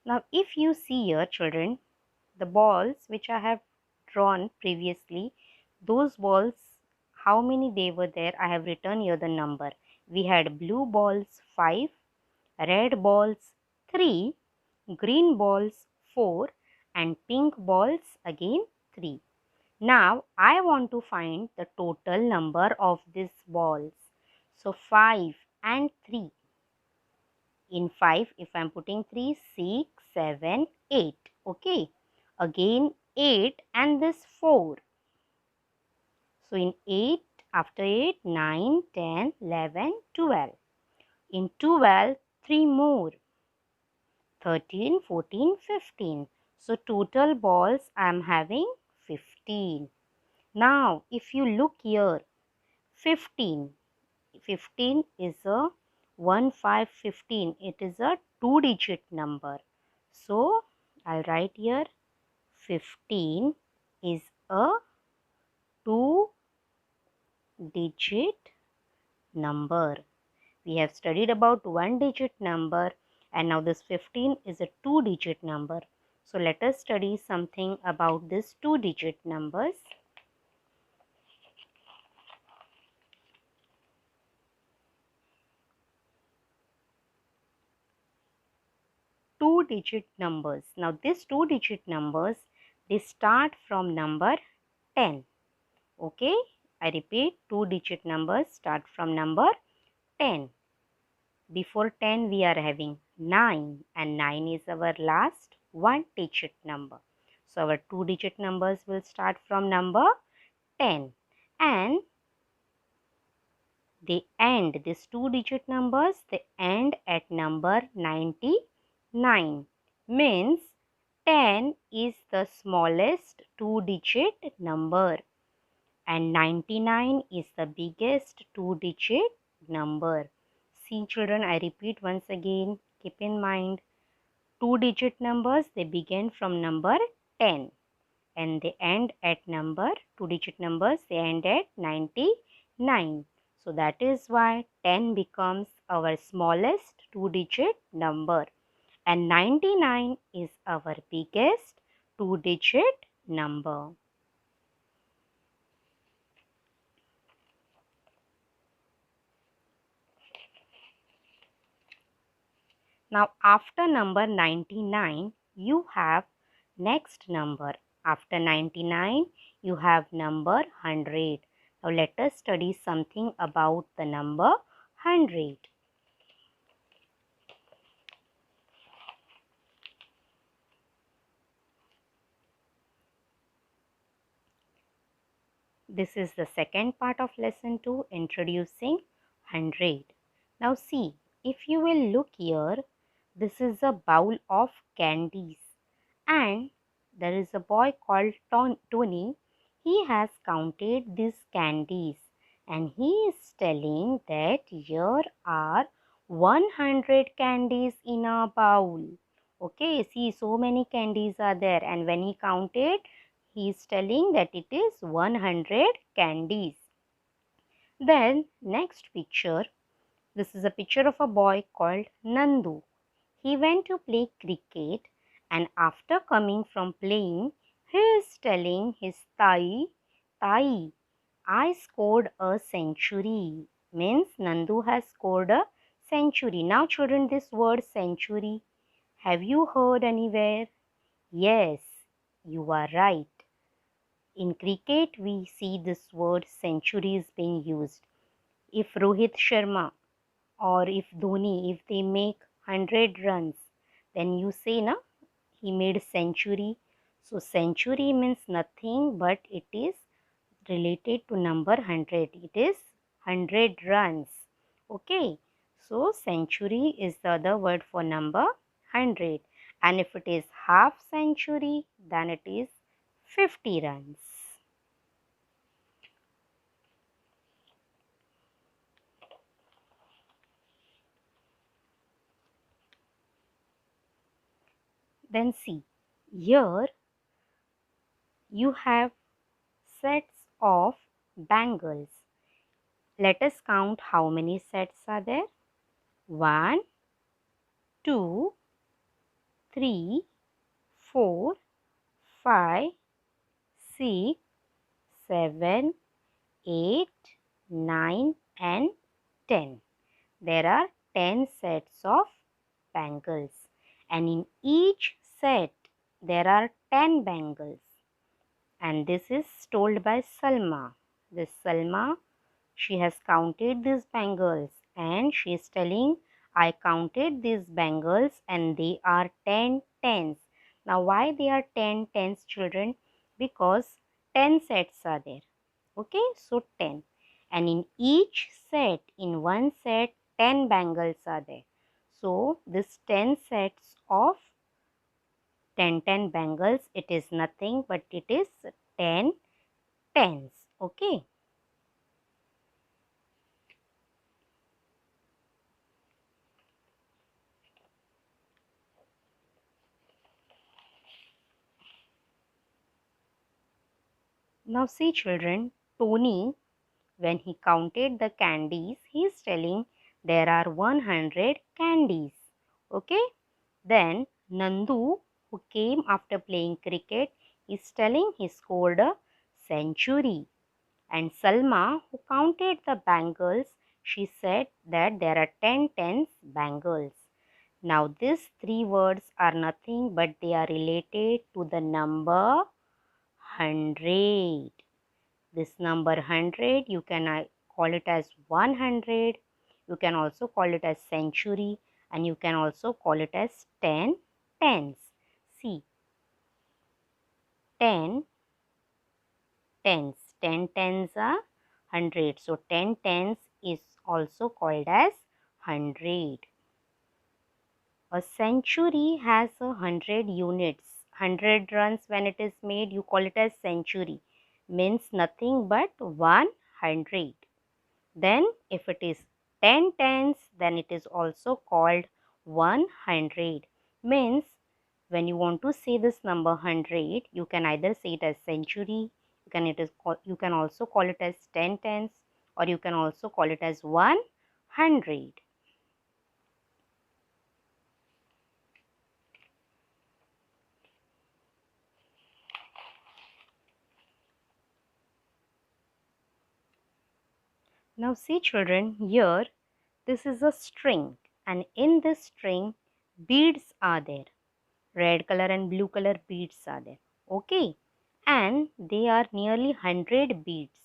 Now if you see here children, the balls which I have drawn previously, those balls, how many they were there, I have written here the number. We had blue balls 5, red balls 3, green balls 4 and pink balls again 3. Now I want to find the total number of these balls. So 5 and 3. In 5, if I am putting 3, 6, 7, 8. Okay. Again 8 and this 4. So in 8, after 8, 9, 10, 11, 12. In 12, 3 more. 13, 14, 15. So total balls I am having 15. Now if you look here, 15. 15 is a 1, 5, 15. It is a 2-digit number. So I'll write here 15 is a 2-digit number. We have studied about 1-digit number and now this 15 is a 2-digit number. So let us study something about this 2-digit numbers. Two-digit numbers. Now these 2-digit numbers, they start from number 10. Okay, I repeat, 2-digit numbers start from number 10. Before 10 we are having 9 and 9 is our last 1-digit number. So our 2-digit numbers will start from number 10 and they end, these 2-digit numbers, they end at number 99. Means 10 is the smallest 2-digit number and 99 is the biggest 2-digit number. See children, I repeat once again, keep in mind 2-digit numbers, they begin from number 10 and they end at number 2-digit numbers, they end at 99. So that is why 10 becomes our smallest 2-digit number and 99 is our biggest 2-digit number. Now after number 99 you have next number. After 99 you have number 100. Now let us study something about the number 100. This is the second part of lesson 2, introducing 100. Now see, if you will look here, this is a bowl of candies and there is a boy called Tony. He has counted these candies and he is telling that here are 100 candies in a bowl. Okay, see, so many candies are there and when he counted, he is telling that it is 100 candies. Then next picture, this is a picture of a boy called Nandu. He went to play cricket and after coming from playing, he is telling his Tai, I scored a century. Means Nandu has scored a century. Now children, this word century, have you heard anywhere? Yes, you are right. In cricket, we see this word century is being used. If Rohit Sharma or if Dhoni, if they make 100 runs, then you say, na, he made century. So century means nothing but it is related to number 100. It is 100 runs. Okay. So century is the other word for number 100. And if it is half century, then it is 50 runs. Then see, here you have sets of bangles. Let us count how many sets are there. 1, 2, 3, 4, 5, 6, 7, 8, 9 and 10. There are 10 sets of bangles, and in each set there are 10 bangles. And this is told by Salma. This Salma, she has counted these bangles and she is telling, I counted these bangles and they are 10 tens. Now why they are 10 tens, children? Because 10 sets are there. Okay, so 10. And in each set, in one set, 10 bangles are there. So this 10 sets of 10 bangles, it is nothing but it is 10 tens. Okay. Now see children, Tony, when he counted the candies, he is telling there are 100 candies. Okay. Then Nandu, who came after playing cricket, is telling he scored a century. And Salma, who counted the bangles, she said that there are 10 tens bangles. Now these three words are nothing but they are related to the number 100. This number 100, you can call it as 100. You can also call it as century, and you can also call it as 10 tens. See, 10 tens. 10 tens are 100. So 10 tens is also called as 100. A century has 100 units. 100 runs when it is made, you call it as century. Means nothing but 100. Then if it is 10 tens, then it is also called 100. Means when you want to say this number 100, you can either say it as century, you can also call it as 10 tens, or you can also call it as 100. Now see children, here this is a string, and in this string beads are there. Red color and blue color beads are there. Okay, and they are nearly 100 beads.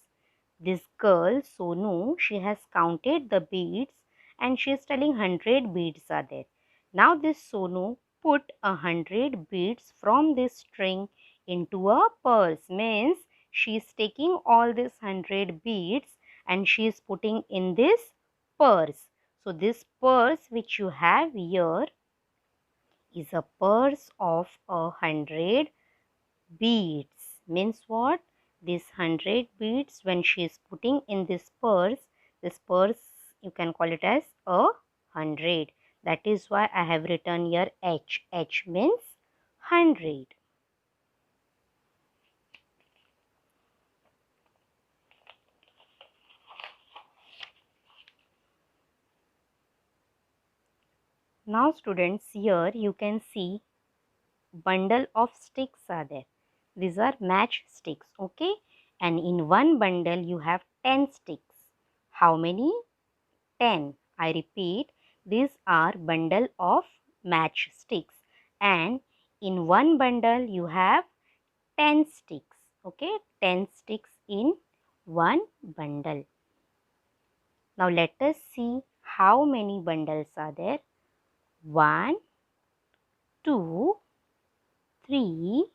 This girl Sonu, she has counted the beads and she is telling 100 beads are there. Now this Sonu put 100 beads from this string into a purse. Means she is taking all these 100 beads and she is putting in this purse. So this purse which you have here is a purse of 100 beads. Means what? This 100 beads, when she is putting in this purse you can call it as 100. That is why I have written here H. H means 100. Now students, here you can see bundle of sticks are there. These are match sticks. Okay, and in one bundle you have 10 sticks. How many? 10. I repeat, these are bundle of match sticks, and in one bundle you have 10 sticks. Okay, 10 sticks in one bundle. Now let us see how many bundles are there. 1, 2, 3,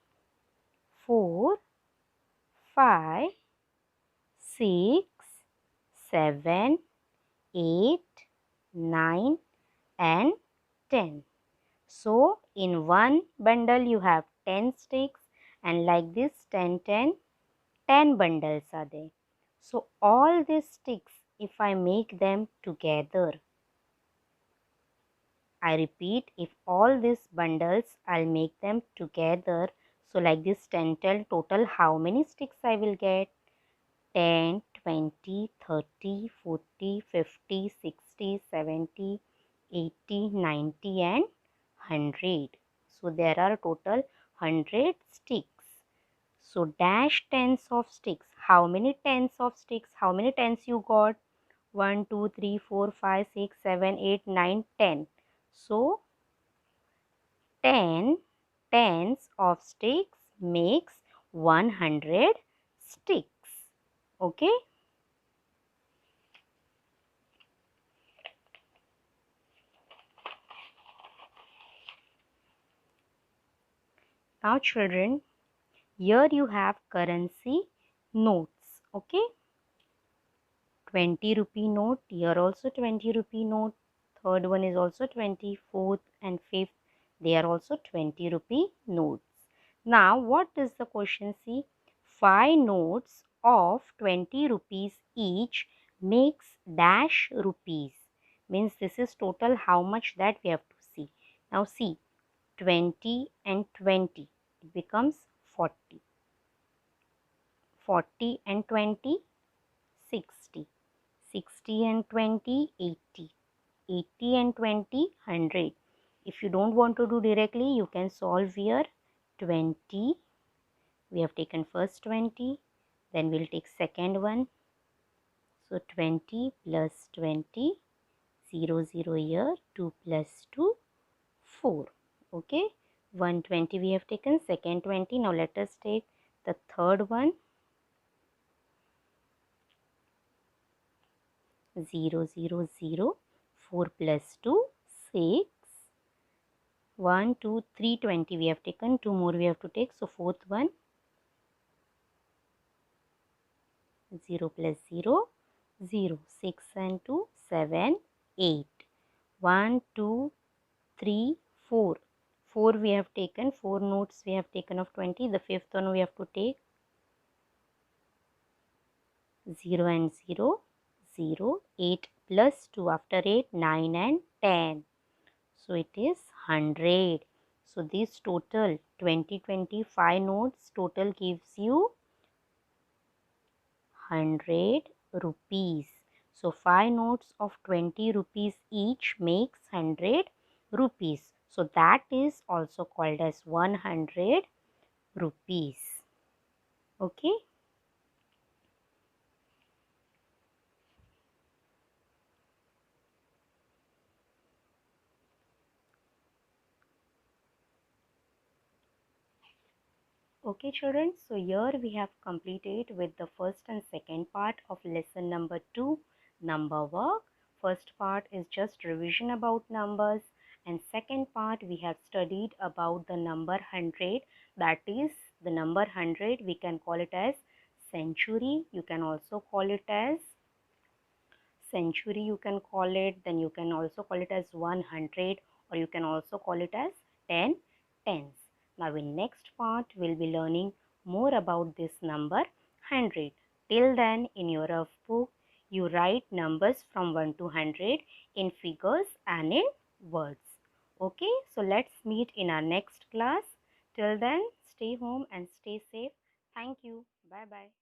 4, 5, 6, 7, 8, 9 and 10. So in one bundle you have 10 sticks, and like this 10 bundles are there. So all these sticks, if I make them together, I repeat, if all these bundles I'll make them together, so like this 10 total, how many sticks I will get? 10, 20, 30, 40, 50, 60, 70, 80, 90 and 100. So there are total 100 sticks. So dash tens of sticks. How many tens of sticks? How many tens you got? 1, 2, 3, 4, 5, 6, 7, 8, 9, 10. So 10 tens of sticks makes 100 sticks. Okay. Now children, here you have currency notes. Okay. 20 rupee note. Here also 20 rupee note. Third one is also 20. Fourth and fifth, they are also 20 rupee notes. Now what does the question see? 5 notes of 20 rupees each makes dash rupees. Means this is total how much that we have to see. Now see, 20 and 20, it becomes 40. 40 and 20, 60. 60 and 20, 80. 80 and 20, 100. If you don't want to do directly, you can solve here. 20, we have taken first 20, then we'll take second one. So 20 plus 20, 0, 0 here, 2 plus 2, 4. Okay, 120 we have taken, second 20. Now let us take the third one. 0, 0, 0, 4 plus 2, 6. 1, 2, 3, 20 we have taken, 2 more we have to take. So fourth one, 0 plus 0, 0. 6 and 2, 7, 8. 1, 2, 3, 4. 4 we have taken, 4 notes we have taken of 20. The fifth one we have to take 0 and 0, 0. 8 plus 2 after 8, 9 and 10. So it is 100. So this total 2025 notes total gives you 100 rupees. So 5 notes of 20 rupees each makes 100 rupees. So that is also called as 100 rupees. Okay. Okay children, so here we have completed with the first and second part of lesson number 2, number work. First part is just revision about numbers, and second part we have studied about the number 100. That is the number 100, we can call it as century, you can also call it as century, you can call it, then you can also call it as 100, or you can also call it as 10 tens. Now in next part we'll be learning more about this number 100. Till then, in your rough book you write numbers from 1 to 100 in figures and in words. Okay, so let's meet in our next class. Till then, stay home and stay safe. Thank you. Bye bye.